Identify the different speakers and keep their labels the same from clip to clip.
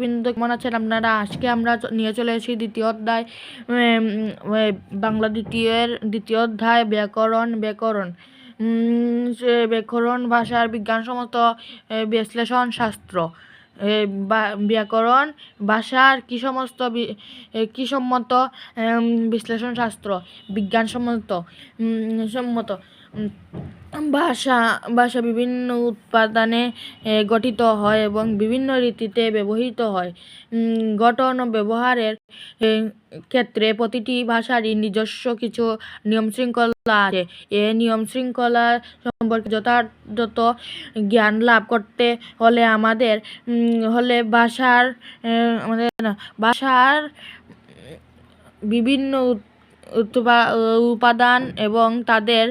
Speaker 1: বিন্দু কেমন আছেন আপনারা? আজকে আমরা নিয়ে চলে এসেছি দ্বিতীয় অধ্যায়, বাংলা দ্বিতীয় অধ্যায় ব্যাকরণ। ব্যাকরণ ভাষার বিজ্ঞানসম্মত বিশ্লেষণ শাস্ত্র। ব্যাকরণ ভাষার কি সম্মত বিশ্লেষণ শাস্ত্র, বিজ্ঞানসম্মত সম্মত। ভাষা বিভিন্ন উপাদানে গঠিত হয় এবং বিভিন্ন রীতিতে ব্যবহৃত হয়। গঠন ও ব্যবহারের ক্ষেত্রে প্রতিটি ভাষারই নিজস্ব কিছু নিয়মশৃঙ্খলা আছে। এই নিয়মশৃঙ্খলা সম্পর্কে যথাযথ জ্ঞান লাভ করতে হলে আমাদের ভাষার বিভিন্ন উপাদান এবং তাদের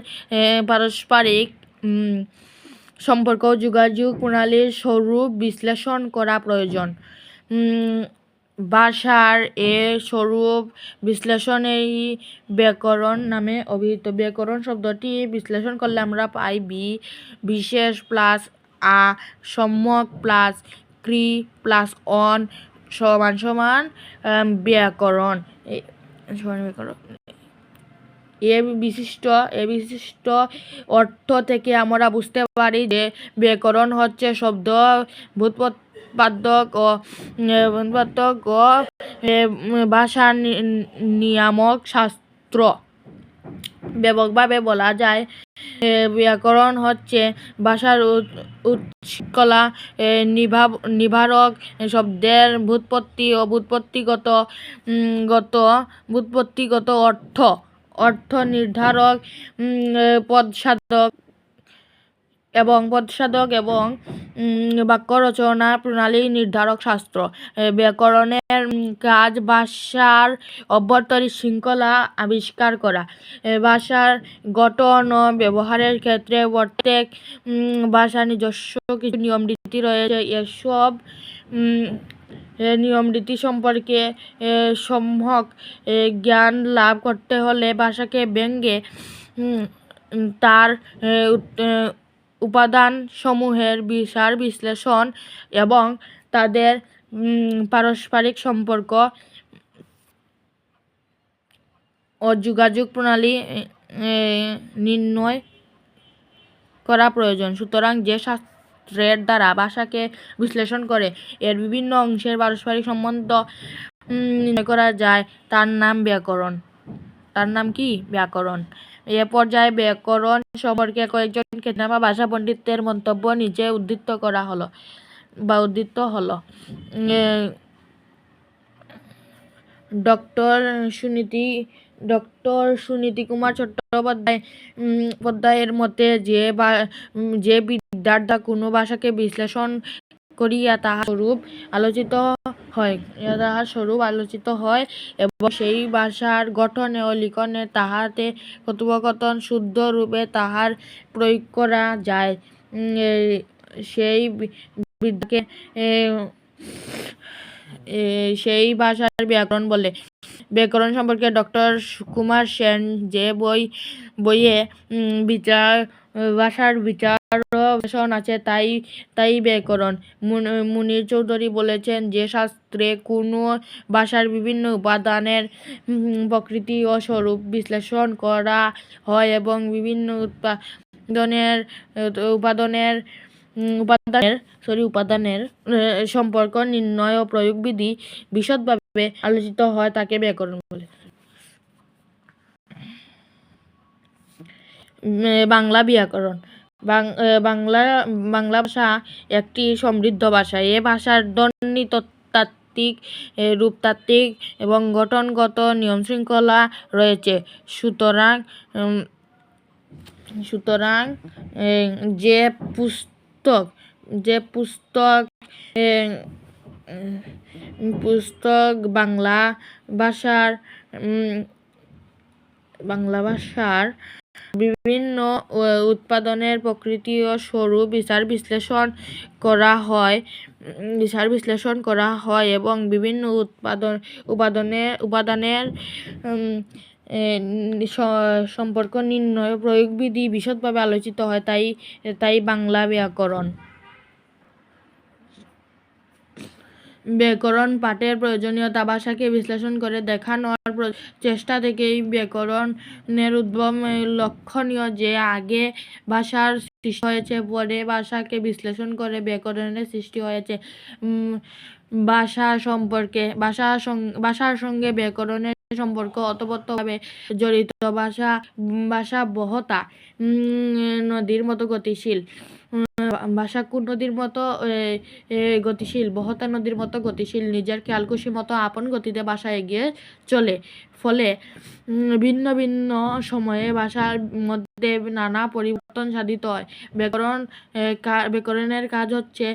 Speaker 1: পারস্পরিক সম্পর্ক যোগাযোগ প্রণালীর স্বরূপ বিশ্লেষণ করা প্রয়োজন। ভাষার স্বরূপ বিশ্লেষণেই ব্যাকরণ নামে অভিহিত। ব্যাকরণ শব্দটি বিশ্লেষণ করলে আমরা পাই বিশেষ প্লাস সম্যক প্লাস ক্রি প্লাস অন সমান ব্যাকরণ। এ বিশিষ্ট অর্থ থেকে আমরা বুঝতে পারি যে ব্যাকরণ হচ্ছে শব্দ ব্যুৎপাদক ও ভাষা নিয়ামক শাস্ত্র। ব্যাপকভাবে বলা যায় ব্যাকরণ হচ্ছে ভাষার উৎশৃঙ্খলা নিবারক, শব্দের ব্যুৎপত্তি ও ব্যুৎপত্তিগত অর্থ নির্ধারক, পদসাধক এবং বাক্য রচনা প্রণালী নির্ধারক শাস্ত্র। ব্যাকরণের কাজ ভাষার অভ্যন্তরীণ শৃঙ্খলা আবিষ্কার করা। ভাষার গঠন ও ব্যবহারের ক্ষেত্রে প্রত্যেক ভাষার নিজস্ব কিছু নিয়মরীতি রয়েছে। এসব নিয়মরীতি সম্পর্কে সম্যক জ্ঞান লাভ করতে হলে ভাষাকে ভেঙে তার উপাদান সমূহের বিচার বিশ্লেষণ এবং তাদের পারস্পরিক সম্পর্ক ও যোগাযোগ প্রণালী নির্ণয় করা প্রয়োজন। সুতরাং যে শাস্ত্রের দ্বারা ভাষাকে বিশ্লেষণ করে এর বিভিন্ন অংশের পারস্পরিক সম্বন্ধ নির্ণয় করা যায় তার নাম ব্যাকরণ। তার নাম কি? ব্যাকরণ। এ পর্যায়ে ব্যাকরণ সম্পর্কে কয়েকজন খ্যাতনামা বা ভাষা পণ্ডিতের মন্তব্য নিচে উদ্ধৃত হলো। ডক্টর সুনীতি কুমার চট্টোপাধ্যায়ের মতে যে বিদ্যার কোনো ভাষাকে বিশ্লেষণ করিয়া তাহার স্বরূপ আলোচিত হয় এবং সেই ভাষার গঠনে ও লিখনে তাহাতে কথোপকথন শুদ্ধ রূপে তাহার প্রয়োগ করা যায়, সেই ভাষার ব্যাকরণ বলে। ব্যাকরণ সম্পর্কে ডক্টর কুমার সেন যে বইয়ে ভাষার বিচার বিশ্লেষণ আছে তাই ব্যাকরণ। মুনির চৌধুরী বলেছেন যে শাস্ত্রে কোনো ভাষার বিভিন্ন উপাদানের প্রকৃতি ও স্বরূপ বিশ্লেষণ করা হয় এবং বিভিন্ন উপাদানের সম্পর্ক নির্ণয় ও প্রয়োগ বিধি বিশদভাবে আলোচিত হয় তাকে ব্যাকরণ বলে। বাংলা ব্যাকরণ। বাংলা ভাষা একটি সমৃদ্ধ ভাষা। এ ভাষার ধ্বনি তাত্ত্বিক, রূপতাত্ত্বিক এবং গঠনগত নিয়মশৃঙ্খলা রয়েছে। সুতরাং যে পুস্তক বাংলা ভাষার বিভিন্ন উপাদানের প্রকৃতি ও স্বরূপ বিচার বিশ্লেষণ করা হয় এবং বিভিন্ন উপাদানের সম্পর্ক নির্ণয় প্রয়োগ বিধি বিশদভাবে আলোচিত হয় তাই বাংলা ব্যাকরণ। ব্যাকরণ পাঠের প্রয়োজনীয়তা ভাষাকে বিশ্লেষণ করে দেখানোর চেষ্টা থেকেই ব্যাকরণের উদ্ভব লক্ষণীয় যে আগে ভাষার সৃষ্টি হয়েছে, পরে ভাষাকে বিশ্লেষণ করে ব্যাকরণের সৃষ্টি হয়েছে। ভাষার সঙ্গে ব্যাকরণের সম্পর্ক ওতপ্রোতভাবে জড়িত। ভাষা বহতা নদীর মতো গতিশীল। ভাষা কোন নদীর মতো গতিশীল? বহতা নদীর মতো গতিশীল। নিজের খেয়ালখুশি মতো আপন গতিতে ভাষা এগিয়ে চলে। ফলে ভিন্ন ভিন্ন সময়ে ভাষার মধ্যে নানা পরিবর্তন সাধিত হয়। ব্যাকরণের কাজ হচ্ছে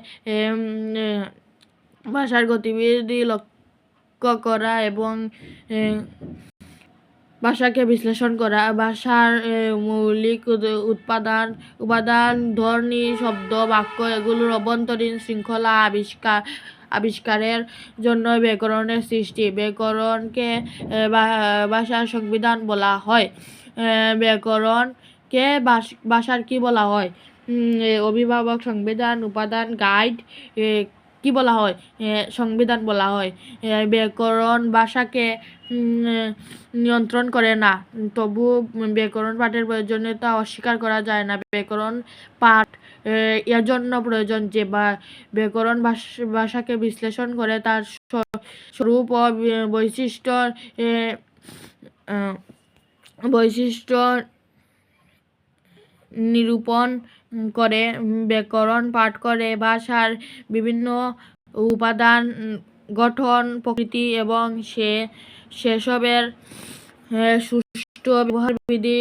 Speaker 1: ভাষার গতিবিধি লক্ষ্য করা এবং ভাষাকে বিশ্লেষণ করা। ভাষার মৌলিক উপাদান, ধ্বনি, শব্দ, বাক্য এগুলোর অভ্যন্তরীণ শৃঙ্খলা আবিষ্কারের জন্য ব্যাকরণের সৃষ্টি। ব্যাকরণকে ভাষার সংবিধান বলা হয়। ব্যাকরণকে ভাষার কি বলা হয়? অভিভাবক, সংবিধান, উপাদান, গাইড, কি বলা হয়? সংবিধান বলা হয়। ব্যাকরণ ভাষাকে নিয়ন্ত্রণ করে না, তবু ব্যাকরণ পাঠের প্রয়োজনীয়তা অস্বীকার করা যায় না। ব্যাকরণ পাঠ এর জন্য প্রয়োজন যে ব্যাকরণ ভাষাকে বিশ্লেষণ করে তার স্বরূপ ও বৈশিষ্ট্য নিরূপণ করে। ব্যাকরণ পাঠ করে ভাষার বিভিন্ন উপাদান, গঠন, প্রকৃতি এবং সেসবের সুষ্ঠু ব্যবহারবিধি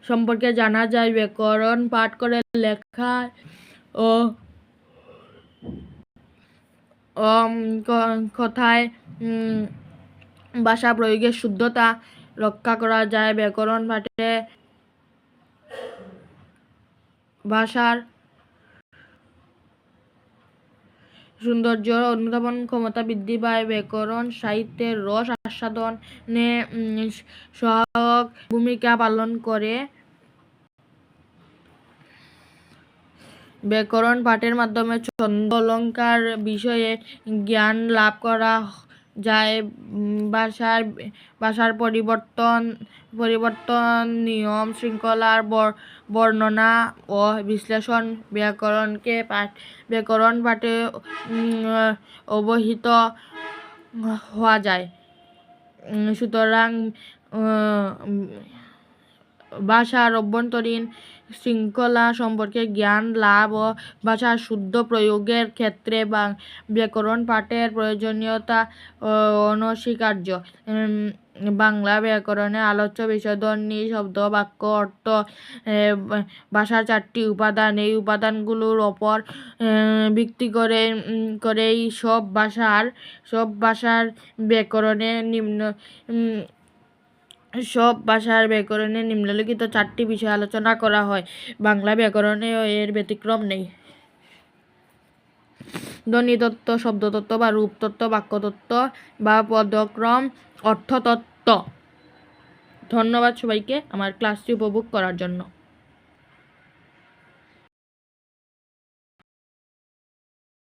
Speaker 1: সম্পর্কে জানা যায়। ব্যাকরণ পাঠ করে লেখা ও কথায় ভাষা প্রয়োগের শুদ্ধতা রক্ষা করা যায়। ব্যাকরণ পাঠে ভাষার সৌন্দর্য অনুধাবন ক্ষমতা বৃদ্ধি পায়। ব্যাকরণ সাহিত্যের রস আস্বাদনে সহায়ক ভূমিকা পালন করে। ব্যাকরণ পাঠের মাধ্যমে ছন্দ, অলঙ্কার বিষয়ে জ্ঞান লাভ করা যায়। ভাষার পরিবর্তন, নিয়ম শৃঙ্খলার বর্ণনা ও বিশ্লেষণ ব্যাকরণ পাঠে অবহিত হওয়া যায়। সুতরাং ভাষার অভ্যন্তরীণ শৃঙ্খলা সম্পর্কে জ্ঞান লাভ ও ভাষার শুদ্ধ প্রয়োগের ক্ষেত্রে ব্যাকরণ পাঠের প্রয়োজনীয়তা অনস্বীকার্য। বাংলা ব্যাকরণে আলোচ্য বিষয় ধ্বনি, শব্দ, বাক্য, অর্থ, ভাষার 4টি উপাদান। এই উপাদানগুলোর ওপর ভিত্তি করেই সব ভাষার ব্যাকরণে নিম্নলিখিত 4টি বিষয় আলোচনা করা হয়। বাংলা ব্যাকরণে এর ব্যতিক্রম নেই। ধ্বনিতত্ত্ব, শব্দতত্ত্ব বা রূপতত্ত্ব, বাক্যতত্ত্ব বা পদক্রম, অর্থতত্ত্ব। ধন্যবাদ সবাইকে আমার ক্লাসটি উপভোগ করার জন্য।